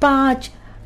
5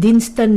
diensten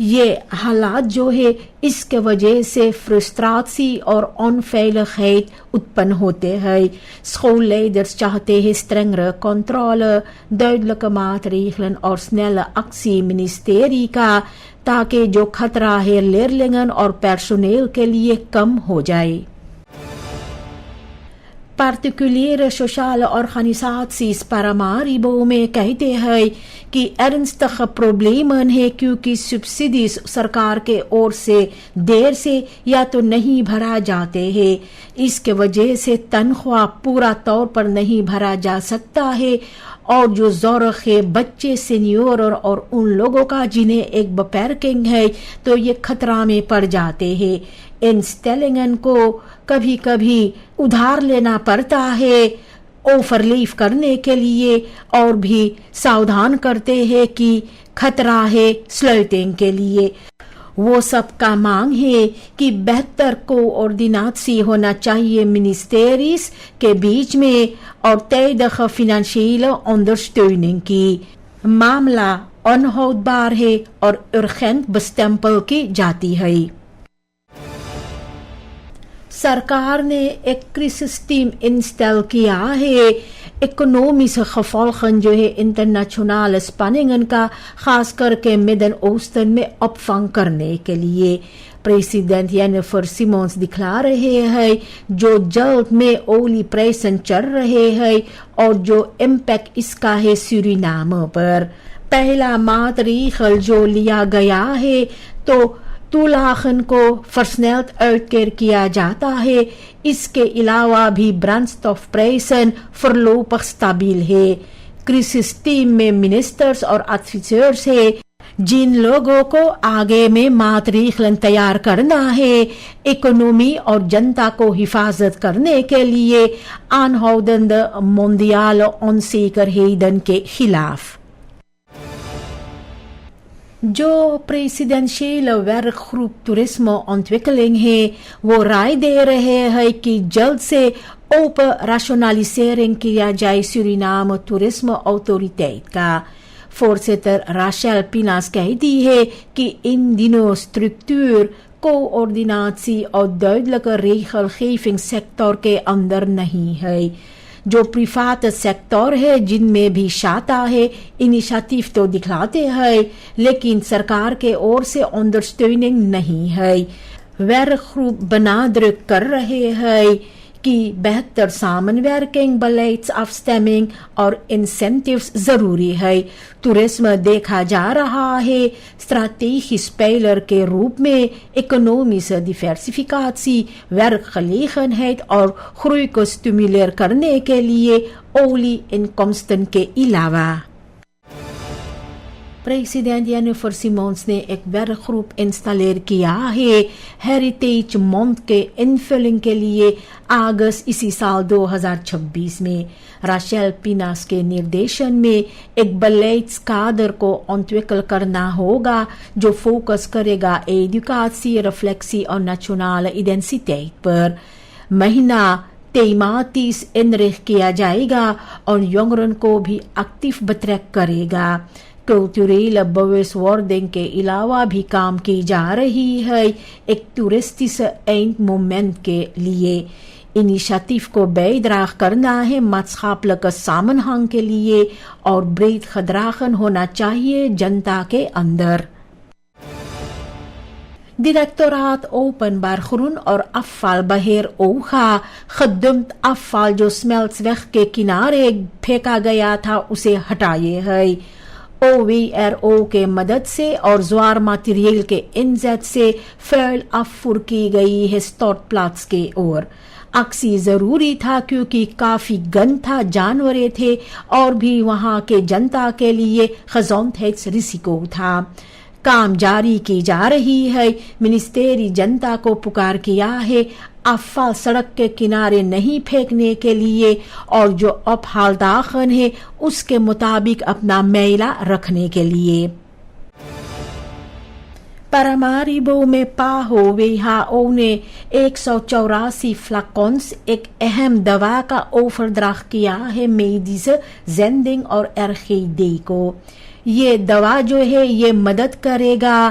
یہ حالات جو ہے اس کے وجہ سے فرسٹراسی اور unfähigkeit اتپن ہوتے ہیں. Schoolleiders چاہتے ہیں strengere Kontrolle, duidelijke maatregelen اور snelle actie ministerie کا تاکہ جو خطرہ ہے leerlingen اور پرسونل کے لیے کم ہو جائے. Particuliere sociale organisaties Paramaribo میں کہتے ہیں کہ ernstige problemen ہے کیونکہ سبسڈیز سرکار کے اور سے دیر سے یا تو نہیں بھرا جاتے ہیں. اس کے وجہ سے تنخواہ پورا طور پر نہیں بھرا جا سکتا ہے اور جو ذورق ہے بچے سینیور اور ان لوگوں کا جنہیں ایک بپیرکنگ ہے تو یہ خطرہ میں پڑ جاتے ہیں. انسٹیلنگن کو کبھی کبھی ادھار لینا پڑتا ہے اوفر لیف کرنے کے لیے اور بھی ساودھان کرتے ہیں کہ خطرہ ہے سلوٹنگ کے لیے. وہ سب کا مانگ ہے کہ بہتر کوآرڈینیشن ہونا چاہیے منسٹریز کے بیچ میں اور تیدخ فنانشیل انڈرسٹینڈنگ کی. معاملہ انہودبار ہے اور ارجنٹ بستمپل کی جاتی ہے. سرکار نے ایک کرائسس ٹیم انسٹال کیا ہے اکنومیس gevolgen جو ہے انٹرنیشنل اسپاننگن کا خاص کر کے مڈل اوسٹن میں اپفنگ کرنے کے لیے. پریزیڈنٹ جینیفر سیمونز دکھلا رہے ہیں جو جلد میں اولی پریسن چل رہے ہیں اور جو امپیکٹ اس کا ہے سورینام پر. پہلا ماتریخل جو لیا گیا ہے تو 2 لاکھ کو فرسنیلت کیئر کیا جاتا ہے. اس کے علاوہ بھی برانچ آف پریسن فرلو پختابل ہے. کرائسس ٹیم میں منسٹرز اور آفیسرز ہے جن لوگوں کو آگے میں ماتریخلن تیار کرنا ہے اکنومی اور جنتا کو حفاظت کرنے کے لیے آنہودند موندیال انسیکرہیدن کے خلاف. جو پریزیڈنشیل ورک گروپ ٹورزم انٹویکلنگ ہے وہ رائے دے رہے ہیں کہ جلد سے آپریشنلائزیشن کیا جائے سورینام ٹورزم اتھارٹی کا. فورسٹر راشیل پیناس کہتی ہے کہ ان دنوں اسٹرکچر کوآرڈینیشن اور duidelijke regelgeving سیکٹر کے اندر نہیں ہے. جو پریویٹ سیکٹر ہے جن میں بھی شاتا ہے انیشیٹیو تو دکھلاتے ہیں لیکن سرکار کے اور سے انڈرسٹینڈنگ نہیں ہے. ورک گروپ بنادر کر رہے ہیں کہ بہتر سامن ورکنگ بلیٹس آف سٹیمنگ اور انسینٹیوز ضروری ہے. ٹورزم دیکھا جا رہا ہے اسٹریٹجک اسپیلر کے روپ میں اکنومیس ڈیورسفیکیشن ورک خلیقنیت اور خروج کو اسٹیمولیٹ کرنے کے لیے اولی انکمسٹن کے علاوہ. پریزیڈنٹ جینیفر سیمونز نے ایک ورک گروپ انسٹال کیا ہے ہیریٹیج منتھ کے انفلنگ کے لیے اگست اسی سال 2026 میں. راشیل پیناس کے نردیشن میں ایک بلیٹس کادر کو انٹویکل کرنا ہوگا جو فوکس کرے گا ایڈوکیسی ریفلیکسی اور نیشنل آئیڈینٹی پر. مہینہ 33 انریخ کیا جائے گا اور ینگرن کو بھی ایکٹیو بطریق کرے گا. کلچرل بویس وارڈنگ کے علاوہ بھی کام کی جا رہی ہے ایک ٹورسٹس اینڈ موومنٹ کے لیے. انیشیٹیو کو بیدراغ کرنا ہے مذہب سامنہنگ کے لیے اور بریت خدراخن ہونا چاہیے جنتا کے اندر. ڈائریکٹوریٹ اوپن بارخرون اور افعال بحیر اوکھا خدمت افعال جو سمیلز ویخ کے کنارے پھینکا گیا تھا اسے ہٹائے ہے. OVRO کے مدد سے اور زوار ماتیریل کے انزیت سے فیل افر کی گئی ہے اسٹارٹ پلاٹس کے اور. اکسی ضروری تھا کیونکہ کافی گند تھا جانورے تھے اور بھی وہاں کے جنتا کے لیے خزونت رسیکو تھا. کام جاری کی جا رہی ہے. منسٹری جنتا کو پکار کیا ہے افعال سڑک کے کنارے نہیں پھینکنے کے لیے اور جو اب حالداخن ہے اس کے مطابق اپنا میلہ رکھنے کے لیے. پراماریبو میں PAHO نے 184 فلاکونس ایک اہم دوا کا آفر دراخت کیا ہے میڈیز زینڈنگ اور ارخیدے کو. یہ دوا جو ہے یہ مدد کرے گا